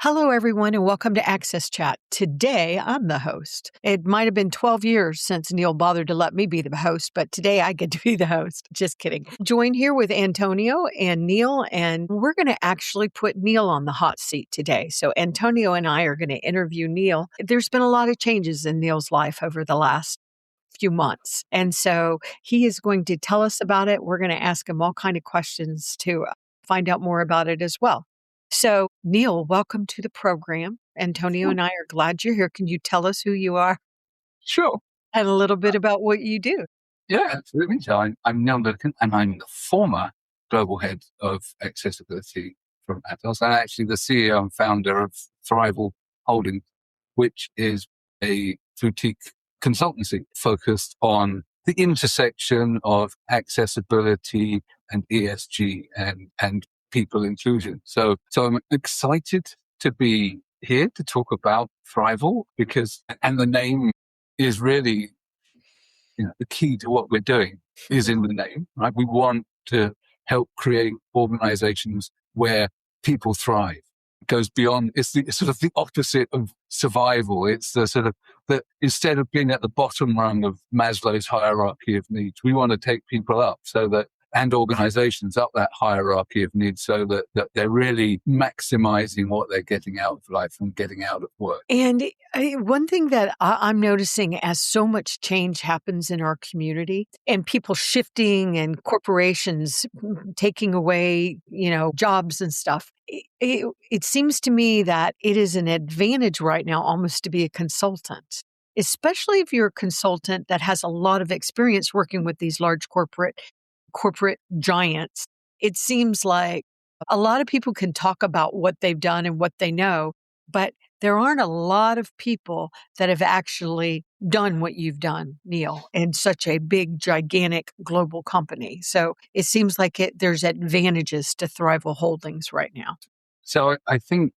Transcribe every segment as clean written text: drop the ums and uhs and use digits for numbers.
Hello, everyone, and welcome to Access Chat. Today, I'm the host. It might have been 12 years since Neil bothered to let me be the host, but today I get to be the host. Just kidding. Joined here with Antonio and Neil, and we're going to actually put Neil on the hot seat today. So Antonio and I are going to interview Neil. There's been a lot of changes in Neil's life over the last few months, and so he is going to tell us about it. We're going to ask him all kinds of questions to find out more about it as well. So, Neil, welcome to the program. Antonio and I are glad you're here. Can you tell us who you are Sure. and a little bit about what you do? Yeah, absolutely. So I'm Neil Milliken, and I'm the former global head of accessibility from Atos, and actually the CEO and founder of Thrival Holdings, which is a boutique consultancy focused on the intersection of accessibility and ESG and people inclusion. So I'm excited to be here to talk about Thrival and the name is really, the key to what we're doing is in the name, right? We want to help create organizations where people thrive. It goes beyond, it's sort of the opposite of survival. It's the sort of, that instead of being at the bottom rung of Maslow's hierarchy of needs, we want to take people up and organizations up that hierarchy of needs so that they're really maximizing what they're getting out of life and getting out of work. And one thing that I'm noticing as so much change happens in our community and people shifting and corporations taking away, jobs and stuff, it seems to me that it is an advantage right now almost to be a consultant, especially if you're a consultant that has a lot of experience working with these large corporate giants. It seems like a lot of people can talk about what they've done and what they know, but there aren't a lot of people that have actually done what you've done, Neil, in such a big, gigantic global company. So it seems like there's advantages to Thrival Holdings right now. So I think,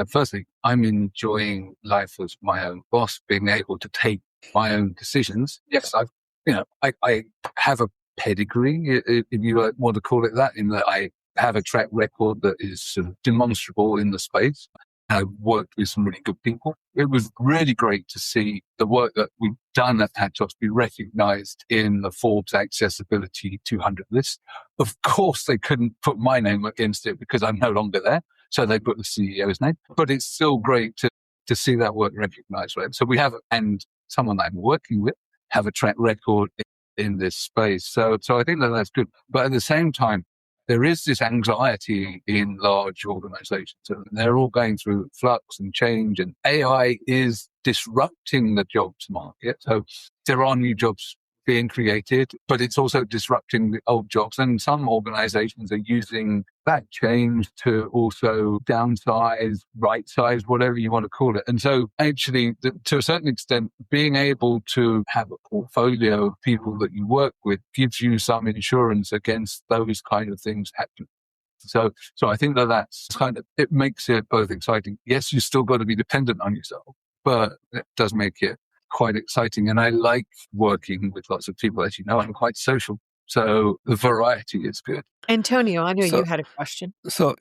firstly, I'm enjoying life as my own boss, being able to take my own decisions. Yes, I have a pedigree, if you want to call it that, in that I have a track record that is sort of demonstrable in the space. I've worked with some really good people. It was really great to see the work that we've done at Atos be recognized in the Forbes Accessibility 200 list. Of course, they couldn't put my name against it because I'm no longer there. So they put the CEO's name, but it's still great to see that work recognized. Right? So we have, and someone I'm working with, have a track record in this space. So I think that's good. But at the same time, there is this anxiety in large organizations. And they're all going through flux and change, and AI is disrupting the jobs market. So there are new jobs being created, but it's also disrupting the old jobs. And some organizations are using that change to also downsize, right size, whatever you want to call it. And so actually, to a certain extent, being able to have a portfolio of people that you work with gives you some insurance against those kind of things happening. So I think that's it makes it both exciting. Yes, you still got to be dependent on yourself, but it does make it quite exciting. And I like working with lots of people. As you know, I'm quite social. So the variety is good. Antonio, I know you had a question. So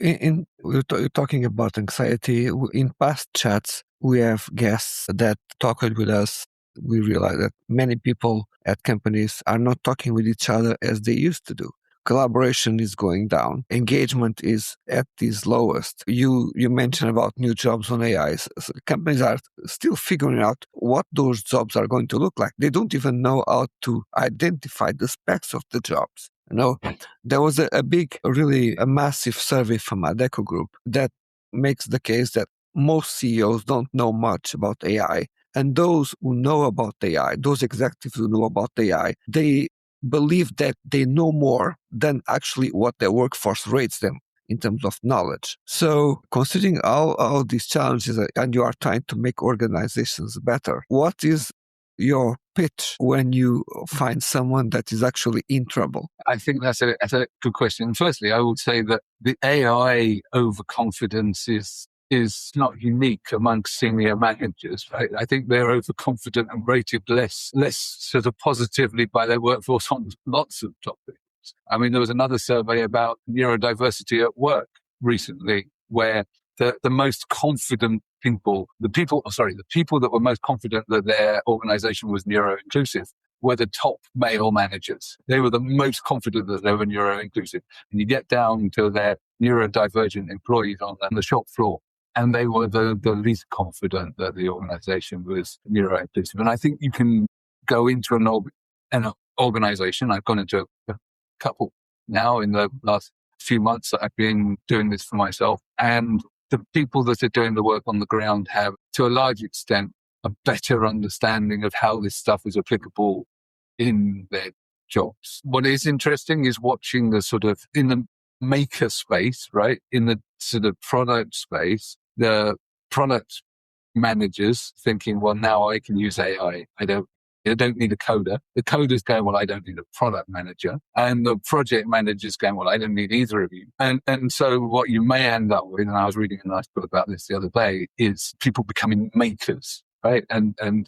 we're talking about anxiety. In past chats, we have guests that talked with us. We realize that many people at companies are not talking with each other as they used to do. Collaboration is going down. Engagement is at its lowest. You mentioned about new jobs on AI. So companies are still figuring out what those jobs are going to look like. They don't even know how to identify the specs of the jobs. There was a massive survey from Adecco Group that makes the case that most CEOs don't know much about AI. And those who know about AI, those executives who know about AI, they believe that they know more than actually what their workforce rates them in terms of knowledge. So considering all these challenges and you are trying to make organizations better, what is your pitch when you find someone that is actually in trouble? I think that's a good question. Firstly, I would say that the AI overconfidence is not unique amongst senior managers, right? I think they're overconfident and rated less sort of positively by their workforce on lots of topics. I mean, there was another survey about neurodiversity at work recently where the most confident people, the people that were most confident that their organization was neuro-inclusive were the top male managers. They were the most confident that they were neuro-inclusive. And you get down to their neurodivergent employees on the shop floor, and they were the least confident that the organization was neuro-inclusive. And I think you can go into an organization. I've gone into a couple now in the last few months that I've been doing this for myself. And the people that are doing the work on the ground have, to a large extent, a better understanding of how this stuff is applicable in their jobs. What is interesting is watching the sort of, in the maker space, right? In the sort of product space, the product managers thinking, well, now I can use AI. I don't need a coder. The coder's going, well, I don't need a product manager. And the project manager's going, well, I don't need either of you. And so what you may end up with, and I was reading a nice book about this the other day, is people becoming makers, right? And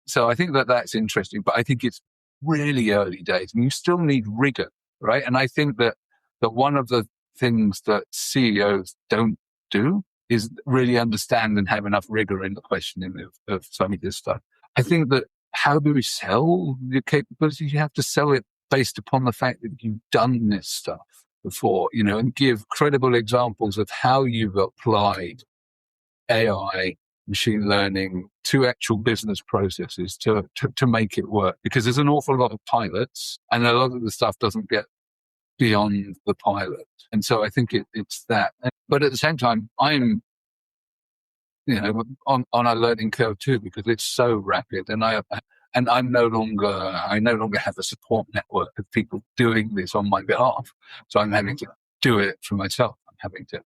so I think that that's interesting, but I think it's really early days and you still need rigor, right? And I think that one of the things that CEOs don't do is really understand and have enough rigor in the questioning of some of this stuff. I think that how do we sell the capabilities? You have to sell it based upon the fact that you've done this stuff before, and give credible examples of how you've applied AI, machine learning to actual business processes to make it work. Because there's an awful lot of pilots and a lot of the stuff doesn't get beyond the pilot. And so I think it's that. But at the same time, I'm on a learning curve too, because it's so rapid, and I no longer have a support network of people doing this on my behalf. So I'm having to do it for myself. I'm having to,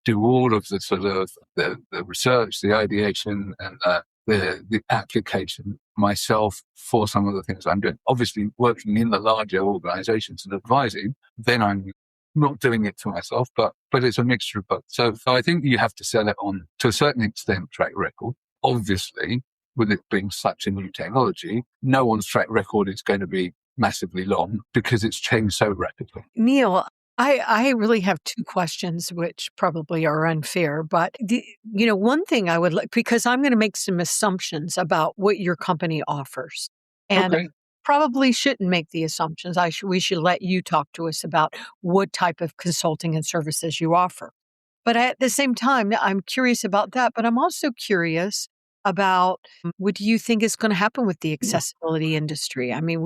do all of the sort of the research, the ideation, and the application myself for some of the things I'm doing. Obviously, working in the larger organizations and advising, then I'm not doing it for myself, but it's a mixture of both. So I think you have to sell it on, to a certain extent, track record. Obviously, with it being such a new technology, no one's track record is going to be massively long because it's changed so rapidly. Neil, I really have two questions, which probably are unfair, but one thing I would like, because I'm going to make some assumptions about what your company offers, and Okay. probably shouldn't make the assumptions. We should let you talk to us about what type of consulting and services you offer. But at the same time, I'm curious about that. But I'm also curious about what do you think is going to happen with the accessibility industry? I mean,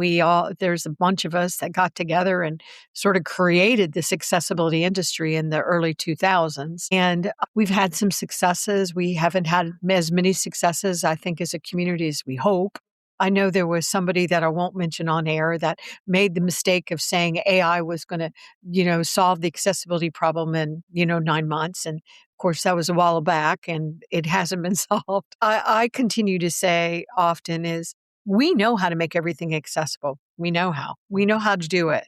there's a bunch of us that got together and sort of created this accessibility industry in the early 2000s. And we've had some successes. We haven't had as many successes, I think, as a community as we hope. I know there was somebody that I won't mention on air that made the mistake of saying AI was going to, solve the accessibility problem in, 9 months. And of course, that was a while back and it hasn't been solved. I continue to say often is we know how to make everything accessible. We know how to do it,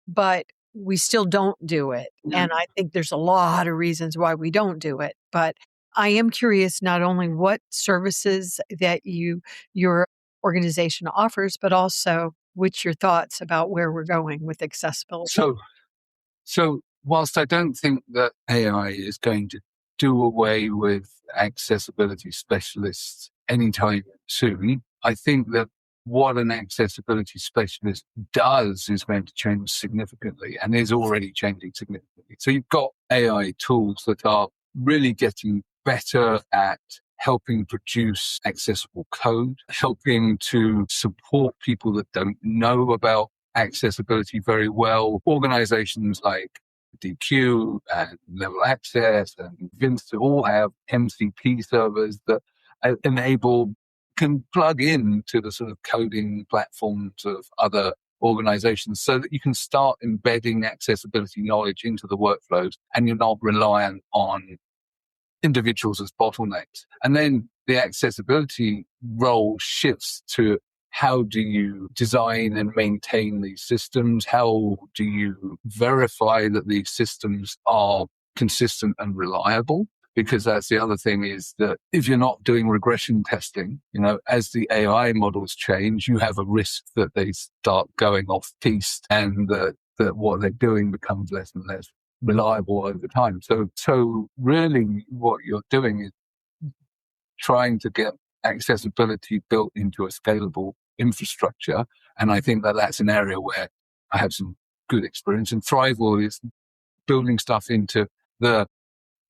but we still don't do it. And I think there's a lot of reasons why we don't do it. But I am curious not only what services that your organization offers, but also what's your thoughts about where we're going with accessibility? So whilst I don't think that AI is going to do away with accessibility specialists anytime soon, I think that what an accessibility specialist does is going to change significantly and is already changing significantly. So you've got AI tools that are really getting better at helping produce accessible code, helping to support people that don't know about accessibility very well. Organizations like DQ and Level Access and Vince all have MCP servers that can plug into the sort of coding platforms of other organizations so that you can start embedding accessibility knowledge into the workflows and you're not reliant on individuals as bottlenecks. And then the accessibility role shifts to how do you design and maintain these systems? How do you verify that these systems are consistent and reliable? Because that's the other thing is that if you're not doing regression testing, as the AI models change, you have a risk that they start going off piste and that what they're doing becomes less and less reliable over time. So really what you're doing is trying to get accessibility built into a scalable infrastructure. And I think that that's an area where I have some good experience. And Thrival is building stuff into the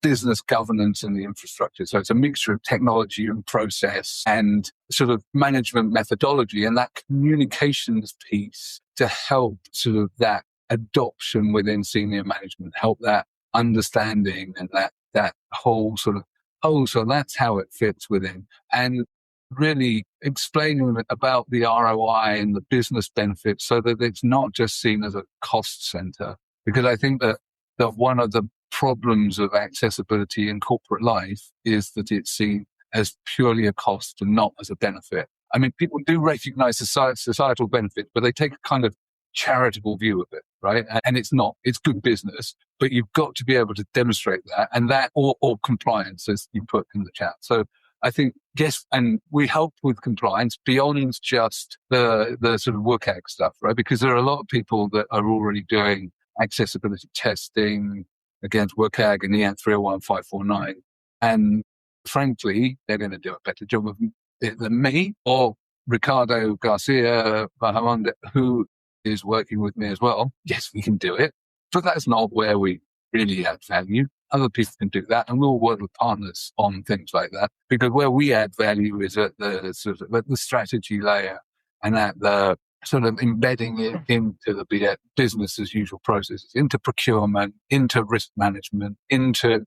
business governance and the infrastructure. So it's a mixture of technology and process and sort of management methodology and that communications piece to help sort of that adoption within senior management, help that understanding and that whole sort of, oh, so that's how it fits within. And really explaining about the ROI and the business benefits so that it's not just seen as a cost center. Because I think that one of the problems of accessibility in corporate life is that it's seen as purely a cost and not as a benefit. I mean, people do recognize societal benefits, but they take a kind of charitable view of it, right? And it's not, it's good business, but you've got to be able to demonstrate that and that or compliance, as you put in the chat. So I think, yes, and we help with compliance beyond just the sort of WCAG stuff, right? Because there are a lot of people that are already doing accessibility testing against WCAG and EAN 301 549. And frankly, they're going to do a better job of it than me or Ricardo Garcia Bahamonde, who is working with me as well. Yes, we can do it, but that's not where we really add value. Other people can do that, and we'll work with partners on things like that. Because where we add value is at the sort of at the strategy layer and at the sort of embedding it into the business as usual processes, into procurement, into risk management, into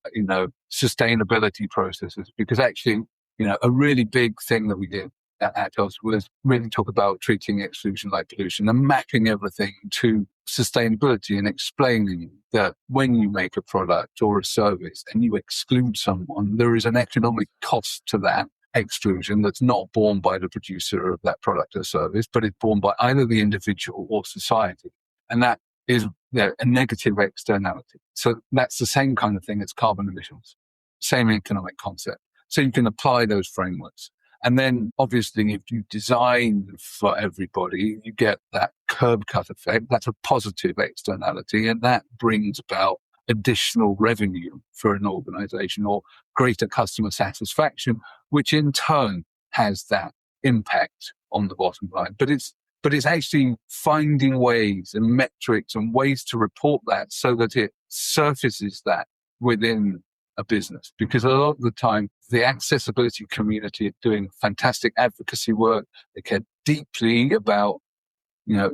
sustainability processes. Because actually, a really big thing that we did at Atos was really talk about treating exclusion like pollution and mapping everything to sustainability and explaining that when you make a product or a service and you exclude someone, there is an economic cost to that exclusion that's not borne by the producer of that product or service, but it's borne by either the individual or society. And that is a negative externality. So that's the same kind of thing as carbon emissions, same economic concept. So you can apply those frameworks. And then obviously if you design for everybody, you get that curb cut effect. That's a positive externality, and that brings about additional revenue for an organization or greater customer satisfaction, which in turn has that impact on the bottom line. But it's actually finding ways and metrics and ways to report that so that it surfaces that within a business. Because a lot of the time, the accessibility community are doing fantastic advocacy work. They care deeply about,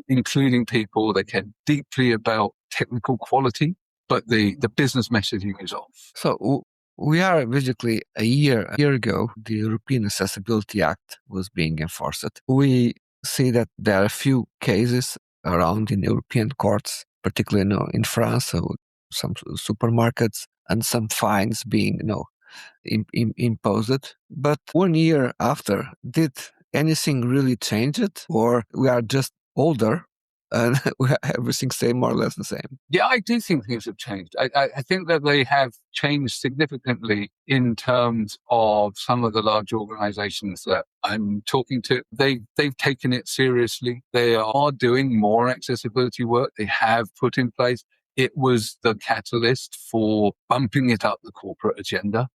including people. They care deeply about technical quality, but the business messaging is off. So we are basically a year ago, the European Accessibility Act was being enforced. We see that there are a few cases around in European courts, particularly in France, so some supermarkets, and some fines being imposed. But 1 year after, did anything really change it, or we are just older and everything stay more or less the same? Yeah, I do think things have changed. I think that they have changed significantly in terms of some of the large organizations that I'm talking to. They've taken it seriously. They are doing more accessibility work. They have put in place. It was the catalyst for bumping it up the corporate agenda.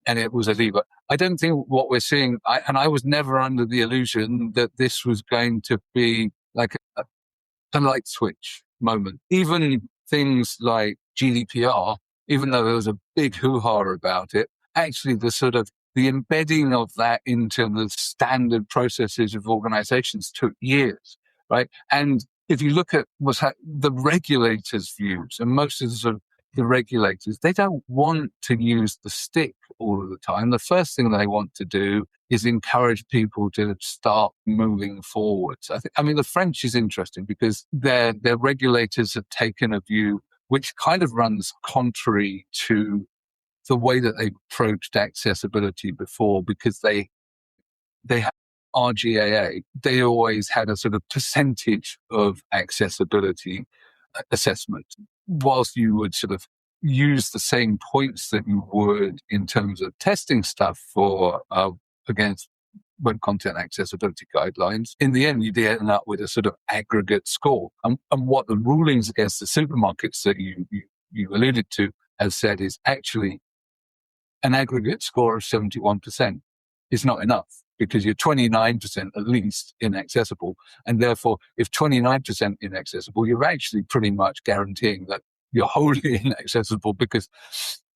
And it was a lever. I don't think what we're seeing, I was never under the illusion that this was going to be like a light switch moment. Even things like GDPR, even though there was a big hoo-ha about it, actually the embedding of that into the standard processes of organizations took years, right? And if you look at the regulators' views, and most of the regulators, they don't want to use the stick all of the time. The first thing they want to do is encourage people to start moving forwards. The French is interesting because their regulators have taken a view which kind of runs contrary to the way that they approached accessibility before, because they have RGAA. They always had a sort of percentage of accessibility assessment, whilst you would sort of use the same points that you would in terms of testing stuff for against web content accessibility guidelines. In the end, you'd end up with a sort of aggregate score. And what the rulings against the supermarkets that you you alluded to, has said is actually an aggregate score of 71% is not enough, because you're 29% at least inaccessible. And therefore, if 29% inaccessible, you're actually pretty much guaranteeing that you're wholly inaccessible, because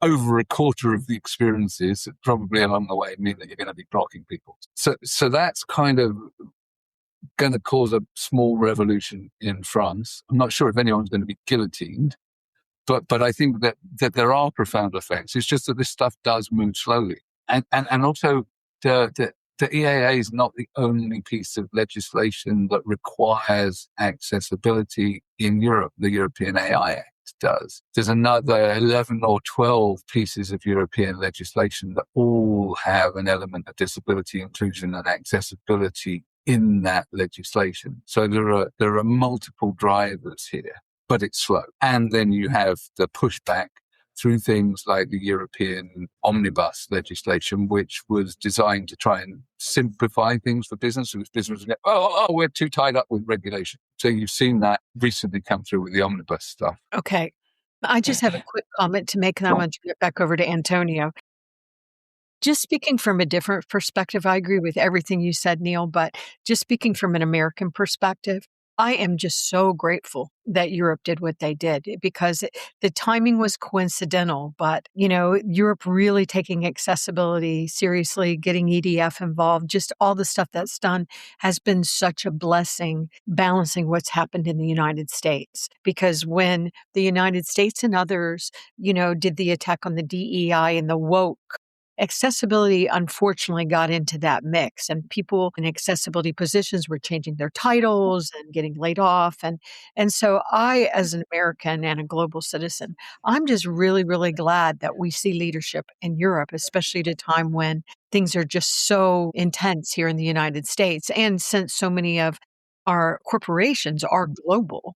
over a quarter of the experiences probably along the way mean that you're going to be blocking people. So that's kind of going to cause a small revolution in France. I'm not sure if anyone's going to be guillotined, but I think that there are profound effects. It's just that this stuff does move slowly. And also the EAA is not the only piece of legislation that requires accessibility in Europe. The European AI Act does. There's another 11 or 12 pieces of European legislation that all have an element of disability inclusion and accessibility in that legislation. So there are multiple drivers here, but it's slow. And then you have the pushback through things like the European omnibus legislation, which was designed to try and simplify things for business. So business was we're too tied up with regulation. So you've seen that recently come through with the omnibus stuff. Okay. I just have a quick comment to make, and I want to get back over to Antonio. Just speaking from a different perspective, I agree with everything you said, Neil, but just speaking from an American perspective, I am just so grateful that Europe did what they did, because the timing was coincidental, but, Europe really taking accessibility seriously, getting EDF involved, just all the stuff that's done has been such a blessing, balancing what's happened in the United States. Because when the United States and others, did the attack on the DEI and the woke, accessibility, unfortunately, got into that mix, and people in accessibility positions were changing their titles and getting laid off. And so I, as an American and a global citizen, I'm just really, really glad that we see leadership in Europe, especially at a time when things are just so intense here in the United States. And since so many of our corporations are global,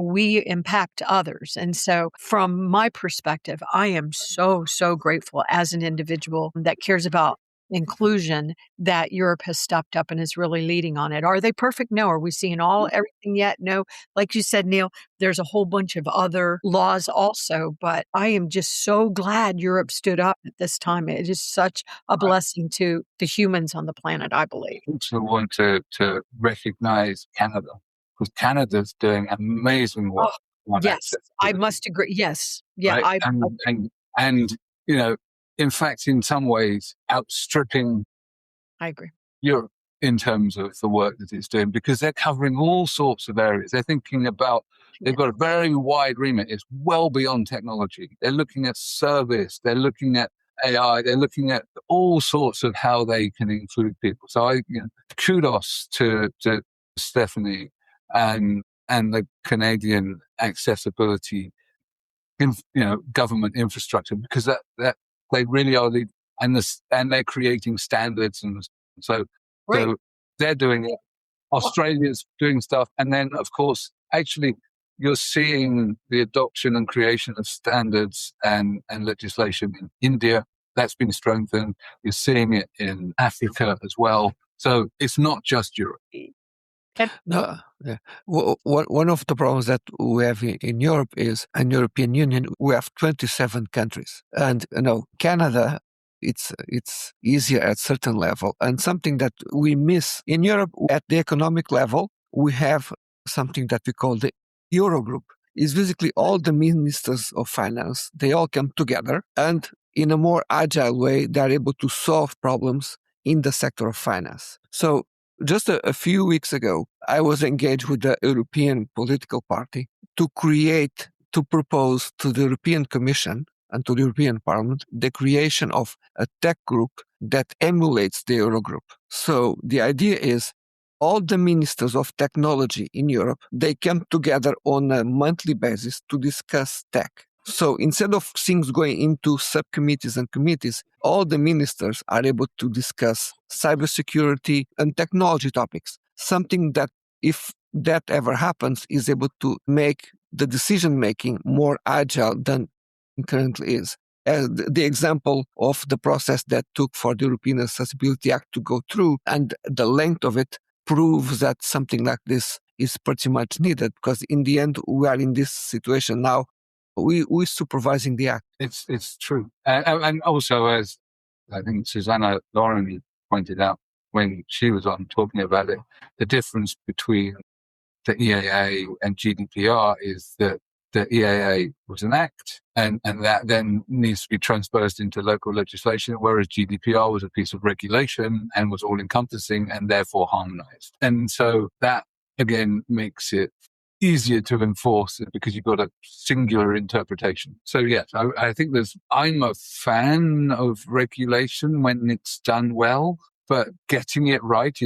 we impact others. And so from my perspective, I am so, so grateful as an individual that cares about inclusion that Europe has stepped up and is really leading on it. Are they perfect? No. Are we seeing everything yet? No. Like you said, Neil, there's a whole bunch of other laws also, but I am just so glad Europe stood up at this time. It is such a blessing to the humans on the planet, I believe. I also want to recognize Canada, because Canada's doing amazing work. Yes, I must agree. Yes. Yeah. Right? And in fact, in some ways, outstripping I agree. Europe in terms of the work that it's doing, because they're covering all sorts of areas. They're thinking about, they've got a very wide remit. It's well beyond technology. They're looking at service. They're looking at AI. They're looking at all sorts of how they can include people. So kudos to Stephanie and the Canadian accessibility government infrastructure, because that they really are and they're creating standards, and so they're doing it. Australia's doing stuff, and then of course, actually, you're seeing the adoption and creation of standards and legislation in India. That's been strengthened. You're seeing it in Africa as well. So it's not just Europe. No, yeah. One of the problems that we have in Europe is, in European Union, we have 27 countries. And, Canada, it's easier at certain level. And something that we miss in Europe at the economic level, we have something that we call the Eurogroup. It's basically all the ministers of finance. They all come together, and in a more agile way, they're able to solve problems in the sector of finance. So just a few weeks ago, I was engaged with the European political party to propose to the European Commission and to the European Parliament the creation of a tech group that emulates the Eurogroup. So the idea is all the ministers of technology in Europe, they come together on a monthly basis to discuss tech. So instead of things going into subcommittees and committees, all the ministers are able to discuss cybersecurity and technology topics. Something that, if that ever happens, is able to make the decision-making more agile than it currently is. As the example of the process that took for the European Accessibility Act to go through, and the length of it proves that something like this is pretty much needed, because in the end, we are in this situation now we're supervising the act. It's true. And also, as I think Susanna Lauren pointed out when she was on talking about it, the difference between the EAA and GDPR is that the EAA was an act and that then needs to be transposed into local legislation, whereas GDPR was a piece of regulation and was all encompassing and therefore harmonized. And so that again makes it easier to enforce it because you've got a singular interpretation. So yes, I think I'm a fan of regulation when it's done well, but getting it right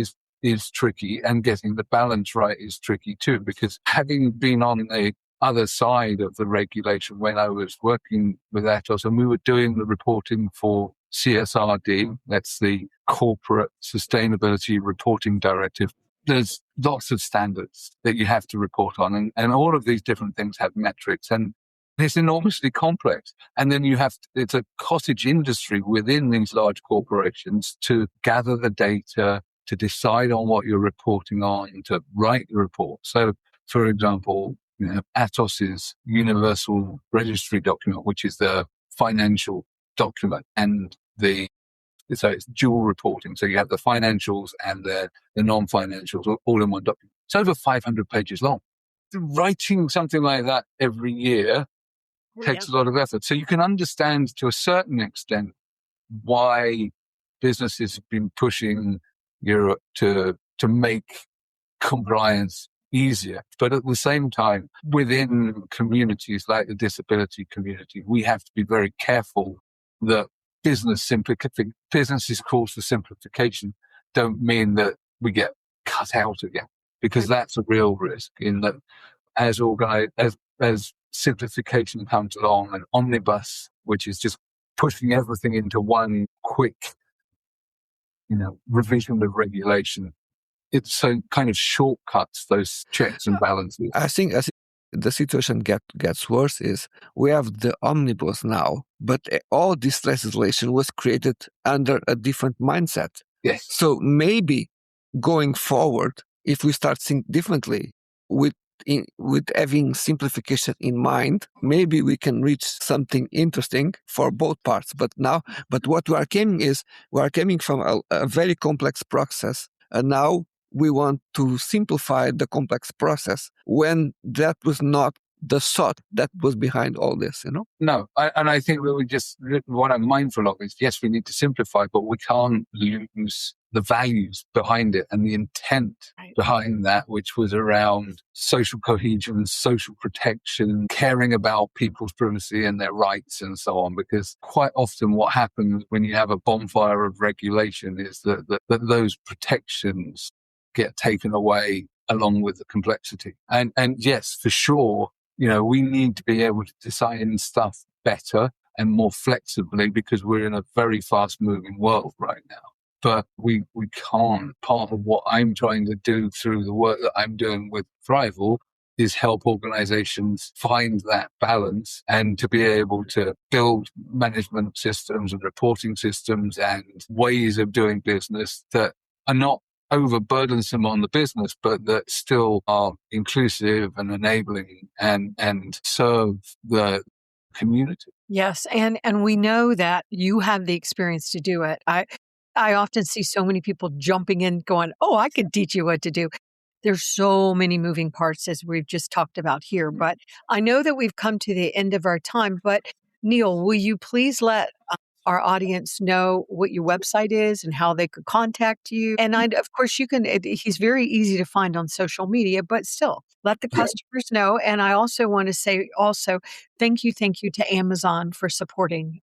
is tricky, and getting the balance right is tricky too, because having been on the other side of the regulation when I was working with Atos and we were doing the reporting for CSRD, that's the Corporate Sustainability Reporting Directive, there's lots of standards that you have to report on, and all of these different things have metrics, and it's enormously complex. And then it's a cottage industry within these large corporations to gather the data, to decide on what you're reporting on, to write the report. So, for example, Atos's Universal Registry document, which is the financial document, and so it's dual reporting. So you have the financials and the non-financials all in one document. It's over 500 pages long. Writing something like that every year takes a lot of effort. So you can understand to a certain extent why businesses have been pushing Europe to make compliance easier. But at the same time, within communities like the disability community, we have to be very careful that businesses calls for simplification don't mean that we get cut out again, because that's a real risk in that as simplification comes along, an omnibus, which is just pushing everything into one quick, revision of regulation, it so kind of shortcuts those checks and balances. I think the situation gets worse is we have the omnibus now, but all this legislation was created under a different mindset. Yes. So maybe going forward, if we start thinking differently with having simplification in mind, maybe we can reach something interesting for both parts. But what we are coming from a very complex process, and now we want to simplify the complex process when that was not the thought that was behind all this, No, I think what I'm mindful of is, yes, we need to simplify, but we can't lose the values behind it and the intent behind that, which was around social cohesion, social protection, caring about people's privacy and their rights and so on. Because quite often what happens when you have a bonfire of regulation is that those protections get taken away along with the complexity. And yes, for sure, we need to be able to design stuff better and more flexibly because we're in a very fast moving world right now. But we can't. Part of what I'm trying to do through the work that I'm doing with Thrival is help organizations find that balance and to be able to build management systems and reporting systems and ways of doing business that are not overburdensome on the business, but that still are inclusive and enabling and serve the community. Yes. And we know that you have the experience to do it. I often see so many people jumping in going, oh, I can teach you what to do. There's so many moving parts as we've just talked about here, but I know that we've come to the end of our time, but Neil, will you please let our audience know what your website is and how they could contact you? And of course, he's very easy to find on social media, but still let the customers know. And I also want to say thank you to Amazon for supporting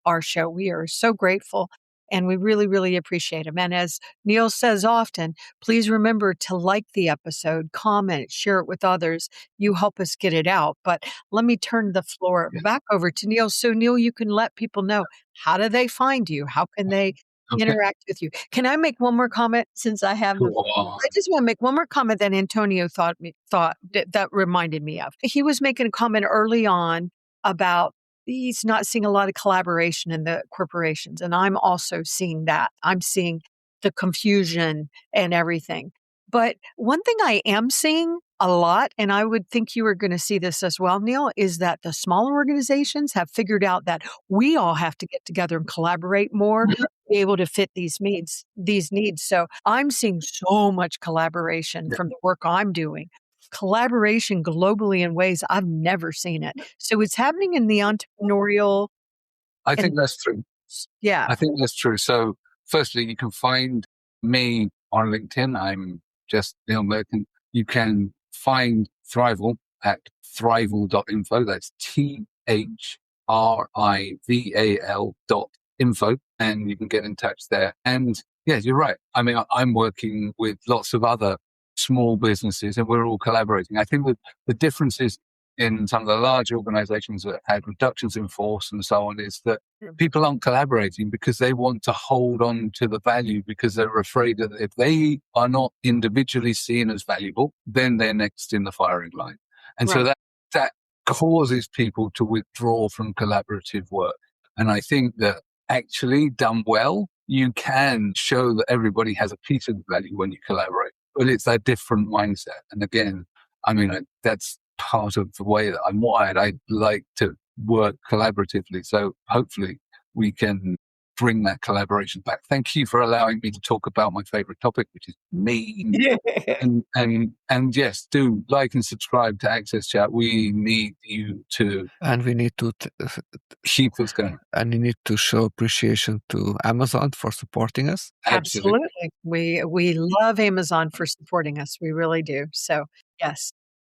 our show. We are so grateful and we really, really appreciate them. And as Neil says often, please remember to like the episode, comment, share it with others. You help us get it out. But let me turn the floor back over to Neil. So Neil, you can let people know, how do they find you? How can they interact with you? Can I make one more comment since I have I just want to make one more comment that Antonio thought that reminded me of. He was making a comment early on about he's not seeing a lot of collaboration in the corporations. And I'm also seeing that. I'm seeing the confusion and everything. But one thing I am seeing a lot, and I would think you were going to see this as well, Neil, is that the smaller organizations have figured out that we all have to get together and collaborate more to be able to fit these needs. So I'm seeing so much collaboration from the work I'm doing. Collaboration globally in ways I've never seen it. So it's happening in the entrepreneurial. I think that's true. Yeah. I think that's true. So, firstly, you can find me on LinkedIn. I'm just Neil Milliken. You can find Thrival at thrival.info. That's THRIVAL.info. And you can get in touch there. And yeah, you're right. I mean, I'm working with lots of other small businesses and we're all collaborating. I think that the differences in some of the large organizations that had reductions in force and so on is that people aren't collaborating because they want to hold on to the value because they're afraid that if they are not individually seen as valuable, then they're next in the firing line. And so that causes people to withdraw from collaborative work. And I think that actually done well, you can show that everybody has a piece of value when you collaborate, but it's a different mindset. And again, I mean, that's part of the way that I'm wired. I like to work collaboratively. So hopefully we can bring that collaboration back. Thank you for allowing me to talk about my favorite topic, which is me. Yeah. And yes, do like and subscribe to Access Chat. We need you to, and we need to keep us going. And you need to show appreciation to Amazon for supporting us. Absolutely. We love Amazon for supporting us. We really do. So yes.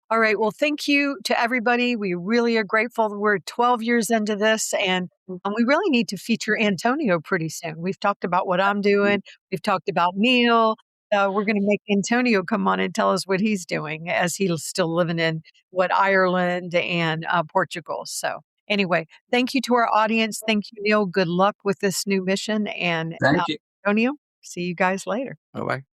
All right. Well, thank you to everybody. We really are grateful. We're 12 years into this, and we really need to feature Antonio pretty soon. We've talked about what I'm doing. We've talked about Neil. We're going to make Antonio come on and tell us what he's doing as he's still living in Ireland and Portugal. So anyway, thank you to our audience. Thank you, Neil. Good luck with this new mission. And Thank you. Antonio, see you guys later. Bye-bye.